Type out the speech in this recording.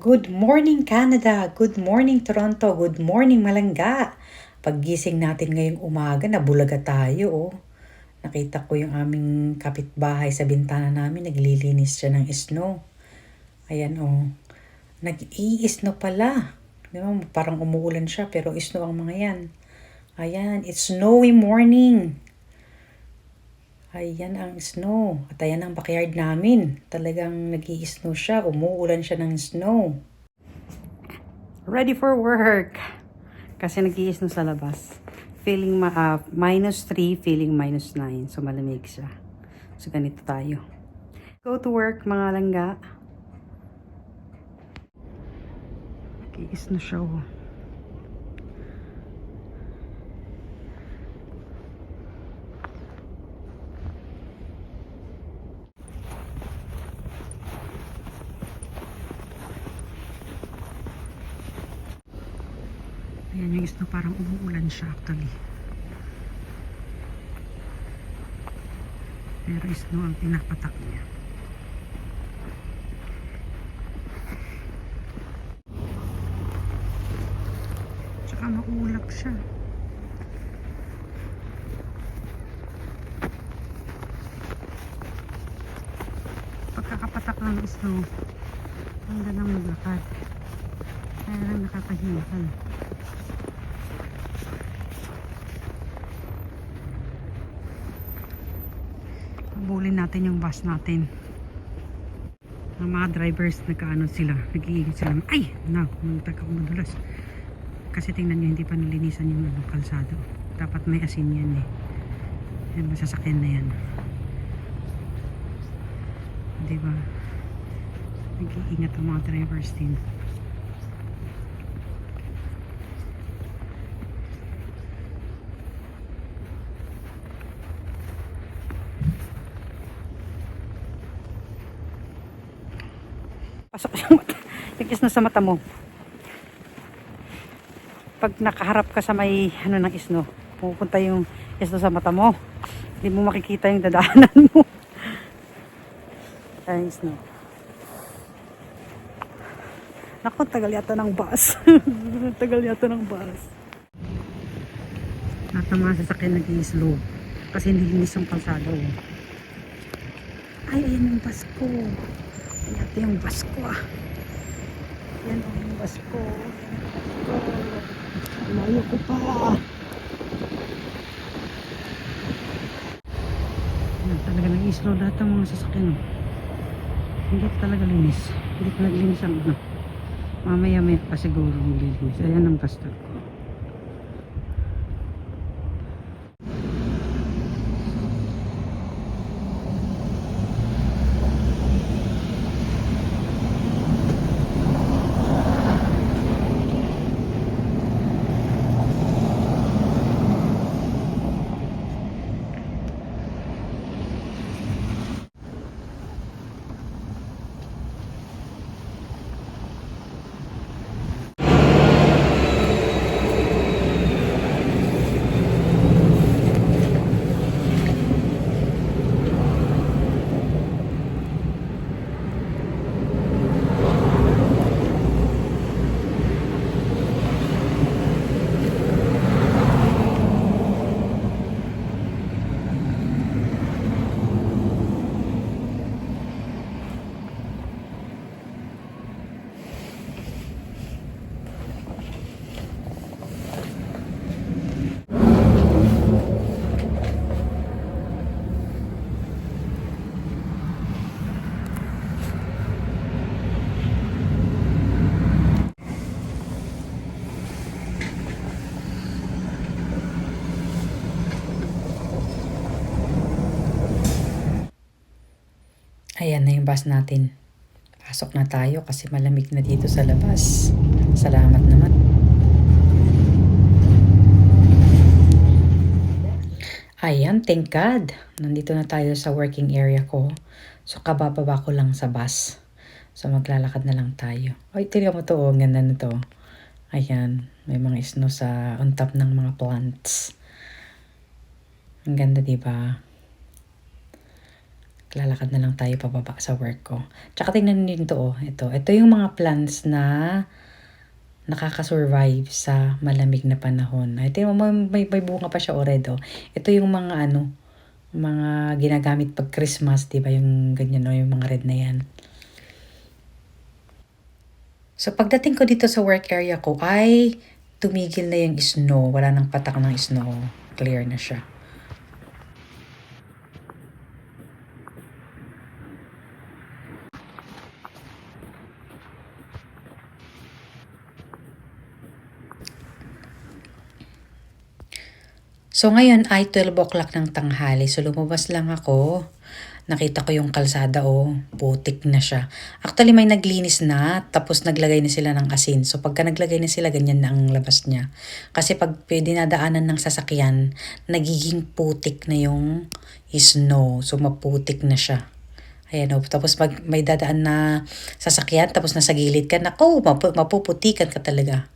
Good morning Canada, good morning Toronto, good morning Malangga. Paggising natin ngayong umaga, nabulaga tayo oh. Nakita ko yung aming kapitbahay sa bintana namin, naglilinis siya ng snow. Ayan oh, nag-i-snow pala. Di ba? Parang umuulan siya pero snow ang mga yan. Ayan, it's snowy morning. Ayan ang snow. At ayan ang backyard namin. Talagang nag-i-snow siya. Umuulan siya ng snow. Ready for work. Kasi nag-i-snow sa labas. Feeling -3, feeling -9. So malamig siya. So ganito tayo. Go to work mga langga. Nag-i-snow siya oh. Ayan yung snow, parang umuulan siya actually. Pero snow ang pinapatak niya. Tsaka maulap siya. Pagkakapatak lang ng snow, ang ganang maglakad. Kaya lang nakakahingal. Habulin natin yung bus natin. Ang mga drivers nagkaano sila, nag-iigit sila. Ay! Nagtaka ko madulas. Kasi tingnan nyo, hindi pa nalinisan yung kalsado. Dapat may asin yan eh. Yan, masasakyan na yan. Diba? Nag-iingat ang mga drivers din. Pasok yung mata. Yung snow sa mata mo. Pag nakaharap ka sa may ng snow, pupunta yung snow sa mata mo. Hindi mo makikita yung dadaanan mo. Ay, snow. Naku, tagal yata ng bus. Tagal yata ng bus. Lahat ng mga sasakyan nag-i-slow. Kasi hindi linis yung kalsado. Ay, ayan yung bus ko. Ayan ito yung bus ko ah. Ayan yung bus ko. Malayo ko pa. Ayan, talaga nag-i-slow lahat ng mga sasakyan. Hindi talaga linis. Hindi talaga linis ang ano. Mamaya-maya pa siguro maglilinis. Ayan ang pastor ko. Ayan na yung bus natin. Pasok na tayo kasi malamig na dito sa labas. Salamat naman. Ayan, thank God. Nandito na tayo sa working area ko. So, kabababa ko lang sa bus. So, maglalakad na lang tayo. Ay, tingnan mo to. Ang ganda na to. Ayan, may mga snow sa on top ng mga plants. Ang ganda, diba? Lalakad na lang tayo pababa sa work ko. Tsaka tingnan niyo to, oh. Ito yung mga plants na nakaka-survive sa malamig na panahon. Ito yung may bunga pa siya already, oh. Ito yung mga mga ginagamit pag Christmas, 'di ba? Yung ganyan, no, yung mga red na 'yan. So pagdating ko dito sa work area ko ay tumigil na yung snow. Wala nang patak ng snow. Clear na siya. So ngayon ay 12 o'clock ng tanghali. So lumabas lang ako. Nakita ko yung kalsada, oh, putik na siya. Actually, may naglinis na, tapos naglagay na sila ng asin. So pagka naglagay na sila, ganyan na ang labas niya. Kasi pag dinadaanan ng sasakyan, nagiging putik na yung snow. So maputik na siya. Ayan, oh. Tapos pag may dadaan na sasakyan, tapos nasa gilid ka, nako, mapuputikan ka talaga.